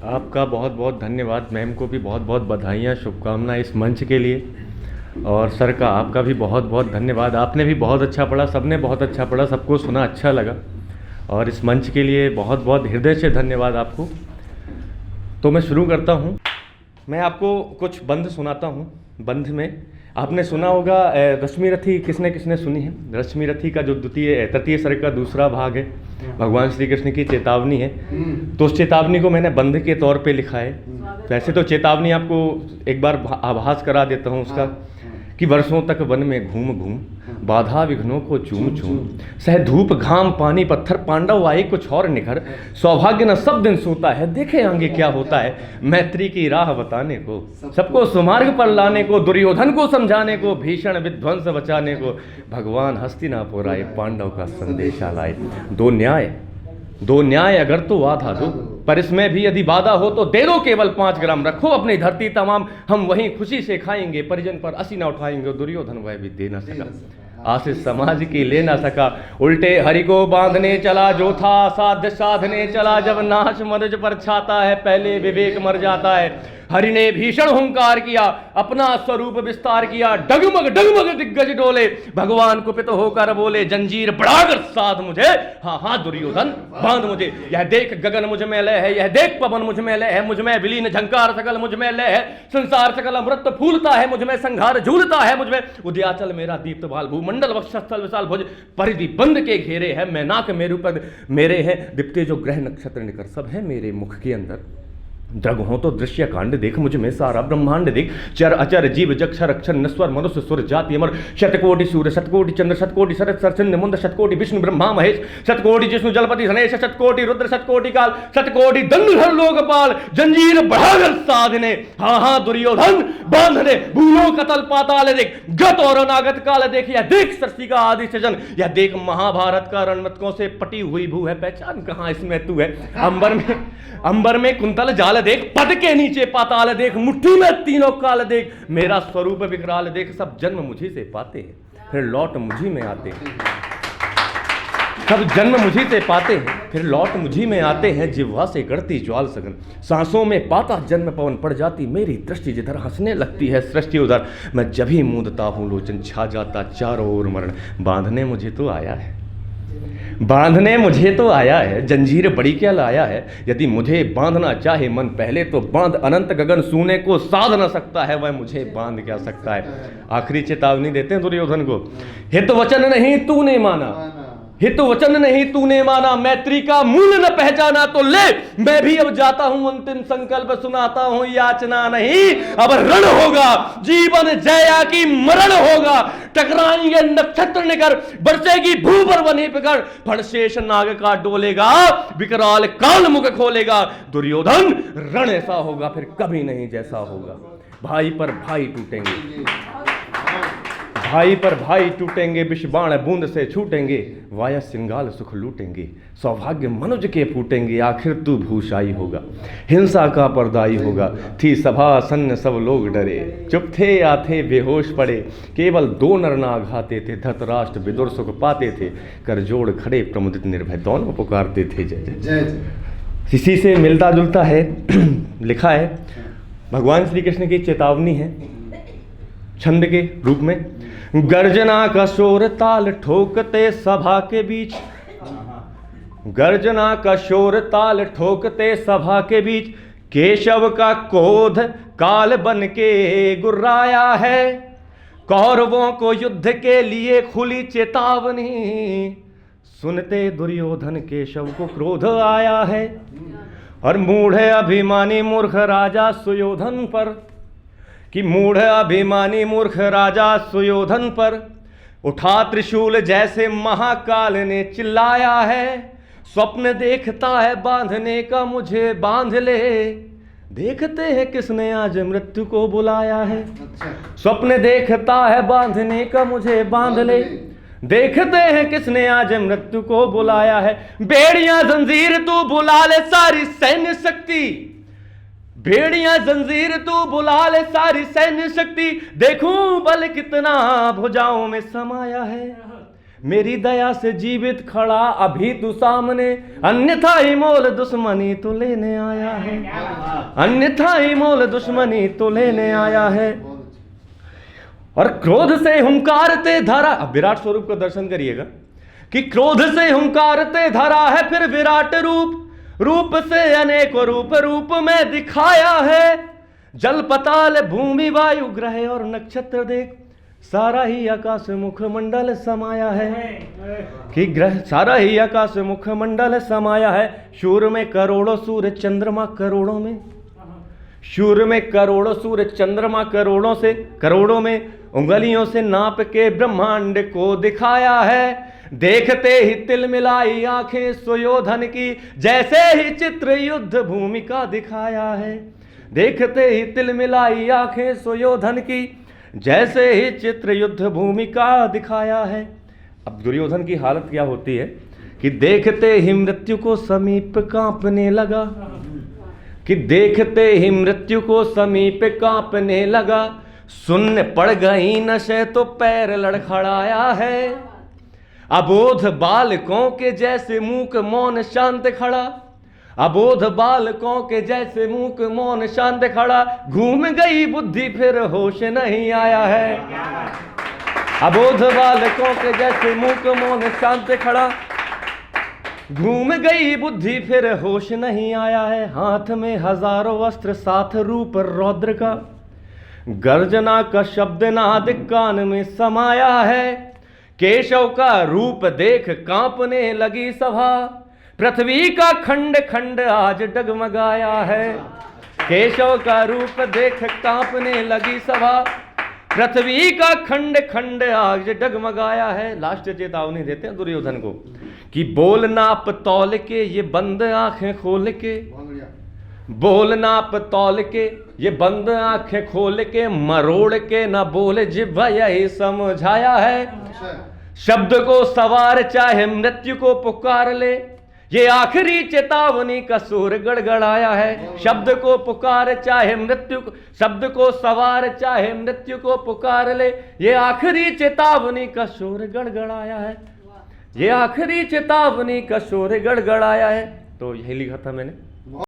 आपका बहुत बहुत धन्यवाद। मैम को भी बहुत बहुत बधाइयाँ, शुभकामनाएं इस मंच के लिए। और सर का आपका भी बहुत बहुत धन्यवाद। आपने भी बहुत अच्छा पढ़ा, सबने बहुत अच्छा पढ़ा, सबको सुना अच्छा लगा। और इस मंच के लिए बहुत बहुत हृदय से धन्यवाद आपको। तो मैं शुरू करता हूँ। मैं आपको कुछ बंध सुनाता हूँ। बंध में आपने सुना होगा रश्मि रथी, किसने किसने सुनी है? रश्मि रथी का जो तृतीय सर्ग का दूसरा भाग है, भगवान श्री कृष्ण की चेतावनी है। तो उस चेतावनी को मैंने बंध के तौर पे लिखा है। वैसे तो चेतावनी आपको एक बार आभास करा देता हूँ उसका, कि वर्षों तक वन में घूम घूम, बाधा विघ्नों को चूम चूम, सह धूप घाम पानी पत्थर, पांडव आए कुछ और निखर, सौभाग्य न सब दिन सोता है, देखे आगे क्या होता है, मैत्री की राह बताने को, सबको सुमार्ग पर लाने को, दुर्योधन को समझाने को, भीषण विध्वंस बचाने को, भगवान हस्तिनापुर आए, पांडव का संदेशा लाए। दो न्याय अगर तो आधा दो, पर इसमें भी यदि बाधा हो तो दे दो केवल 5 ग्राम, रखो अपनी धरती तमाम, हम वहीं खुशी से खाएंगे, परिजन पर असी न उठाएंगे, दुर्योधन वह भी दे न सका, आशीष समाज की ले ना सका, उल्टे हरि को बांधने चला जो था, साध्य साधने चला जब नाश मनुज पर छाता है, पहले विवेक मर जाता है। हरि ने भीषण हुंकार किया, अपना स्वरूप विस्तार किया, डगमग डगमग दिग्गज डोले, भगवान कुपित होकर बोले, जंजीर बढ़ाकर साध मुझे, हाँ हाँ दुर्योधन बांध मुझे। यह देख गगन मुझ में लय है, यह देख पवन मुझ में लय है, मुझ में विलीन झंकार सकल मुझ में लय है, संसार सकल अमृत फूलता है मुझ में, संघार झूलता है मुझ में, उदयाचल मेरा दीप्त भाल, भूमंडल वक्षस्थल विशाल भुज, परिधि बंद के घेरे है, मैनाक मेरु पद मेरे हैं, दिप्ते जो ग्रह नक्षत्र निकर, सब है मेरे मुख के अंदर। द्रग हो तो दृश्य कांड देख, मुझ में सारा ब्रह्मांड देख, चर अचर जीव जक्षर अक्षर नस्वर मनुष्य सुर जाति अमर, शतकोटि सूर्य शतकोटि चंद्र शतकोटि शरत सरसिंध मुंद, शतकोटि विष्णु ब्रह्मा महेश, शतकोटि जिष्णु जलपति धनेश, शतकोटि रुद्र शतकोटि काल, शतकोटि दंडधर लोकपाल, जंजीर बढ़ाकर साधने, हाँ हाँ दुर्योधन बांधने, भूलो कतल पाताल देख, गत और अनागत काल देख, यह देख सरसी का आदि सजन, यह देख महाभारत का रणमतकों से पटी हुई भू है, पहचान कहाँ इसमें तू है, अंबर में कुंतल जाल देख, पद के नीचे पाताल देख, मुट्ठी में तीनों काल देख, मेरा स्वरूप विकराल देख, सब जन्म मुझी से पाते हैं फिर लौट मुझी में आते हैं, सब जन्म मुझी से पाते हैं फिर लौट मुझी में आते हैं, जिह्वा से गढ़ती ज्वाल सघन, सांसों में पाता जन्म पवन, पड़ जाती मेरी दृष्टि जिधर, हंसने लगती है सृष्टि उधर, मैं जब ही मूंदता हूं लोचन, छा जाता चारों ओर मरण, बांधने मुझे तो आया है, बांधने मुझे तो आया है, जंजीर बड़ी क्या लाया है, यदि मुझे बांधना चाहे मन पहले तो बांध, अनंत गगन सूने को साध न सकता है, वह मुझे बांध क्या सकता है। आखिरी चेतावनी देते हैं दुर्योधन को, हित वचन नहीं तूने माना, हित वचन नहीं तूने माना, मैत्री का मूल न पहचाना, तो ले मैं भी अब जाता हूं, अंतिम संकल्प सुनाता हूं, याचना नहीं अब रण होगा, जीवन जया की मरण होगा, टकराएंगे नक्षत्र निकर, बरसेगी भू पर वनी पिकर, फणशेष नाग का डोलेगा, विकराल काल मुख खोलेगा, दुर्योधन रण ऐसा होगा फिर कभी नहीं जैसा होगा, भाई पर भाई टूटेंगे, भाई पर भाई टूटेंगे, विषबाण बूंद से छूटेंगे, वाया सिंगाल सुख लूटेंगे, सौभाग्य मनुज के फूटेंगे, आखिर तू भूषाई होगा, हिंसा का पर्दाई होगा, थी सभा सन्न सब लोग डरे, चुप थे या थे बेहोश पड़े, केवल 2 नर नाग आते थे, धृतराष्ट्र विदुर सुख पाते थे, कर जोड़ खड़े प्रमुदित निर्भय, दोनों पुकारते थे जय जय। इसी से मिलता जुलता है लिखा है, भगवान श्री कृष्ण की चेतावनी है छंद के रूप में, गर्जना का शोर ताल ठोकते सभा के बीच, गर्जना का शोर ताल ठोकते सभा के बीच, केशव का क्रोध काल बन के गुर्राया है, कौरवों को युद्ध के लिए खुली चेतावनी, सुनते दुर्योधन केशव को क्रोध आया है, और मूढ़ अभिमानी मूर्ख राजा सुयोधन पर, कि मूढ़ अभिमानी मूर्ख राजा सुयोधन पर उठा त्रिशूल जैसे महाकाल ने चिल्लाया है, स्वप्न देखता है बांधने का मुझे बांध ले, देखते हैं किसने आज मृत्यु को बुलाया है, स्वप्न देखता है बांधने का मुझे बांध ले, देखते हैं किसने आज मृत्यु को बुलाया है, बेड़ियां जंजीर तू बुला ले सारी सैन्य शक्ति, भेड़ियां जंजीर तू बुला ले सारी सैन्य शक्ति, देखूं बल कितना भुजाओं में समाया है, मेरी दया से जीवित खड़ा अभी तू सामने, अन्यथा ही मोल दुश्मनी तो लेने आया है, अन्यथा ही मोल दुश्मनी तो लेने आया है। और क्रोध से हुंकार ते धरा, अब विराट स्वरूप का दर्शन करिएगा कि क्रोध से हुंकार ते धरा है, फिर विराट रूप, रूप से अनेक रूप, रूप में दिखाया है। जल पताल भूमि वायु ग्रह और नक्षत्र देख, सारा ही आकाश मुखमंडल समाया है, कि ग्रह सारा ही आकाश मुखमंडल समाया है। सूर्य में करोड़ों सूर्य चंद्रमा करोड़ों में, सूर्य में करोड़ों सूर्य चंद्रमा करोड़ों से, करोड़ों में उंगलियों से नाप के ब्रह्मांड को दिखाया है। देखते ही तिल मिलाई आंखें सुयोधन की, जैसे ही चित्र युद्ध भूमि का दिखाया है। देखते ही तिल मिलाई आंखें सुयोधन की, जैसे ही चित्र युद्ध भूमि का दिखाया है। अब दुर्योधन की हालत क्या होती है कि देखते ही मृत्यु को समीप कांपने लगा, कि देखते ही मृत्यु को समीप कांपने लगा। शून्य पड़ गई नशे तो पैर लड़खड़ाया है, अबोध बालकों के जैसे मूक मौन शांत खड़ा, अबोध बालकों के जैसे मूक मौन शांत खड़ा। घूम गई बुद्धि फिर होश नहीं आया है, अबोध बालकों के जैसे मूक मौन शांत खड़ा। घूम गई बुद्धि फिर होश नहीं आया है। हाथ में हजारों अस्त्र साथ रूप रौद्र का, गर्जना का शब्द नाद कान में समाया है। केशव का रूप देख कांपने लगी सभा, पृथ्वी का खंड खंड आज डगमगाया है। केशव का रूप देख कांपने लगी सभा, पृथ्वी का खंड खंड आज डगमगाया है। लास्ट चेतावनी देते हैं दुर्योधन को कि बोल नाप तौल के ये बंद आंखें खोल के, बोल नाप तौल के ये बंद आंखें खोल के, मरोड़ के न बोले जिह्वा यही समझाया है। शब्द को सवार चाहे मृत्यु को पुकार ले, ये आखिरी चेतावनी का सुर गड़गड़ाया है। शब्द को पुकार चाहे मृत्यु को, शब्द को सवार चाहे मृत्यु को पुकार ले, ये आखिरी चेतावनी का सुर गड़गड़ाया है, ये आखिरी चेतावनी का सुर गड़गड़ाया है। तो यही लिखा था मैंने।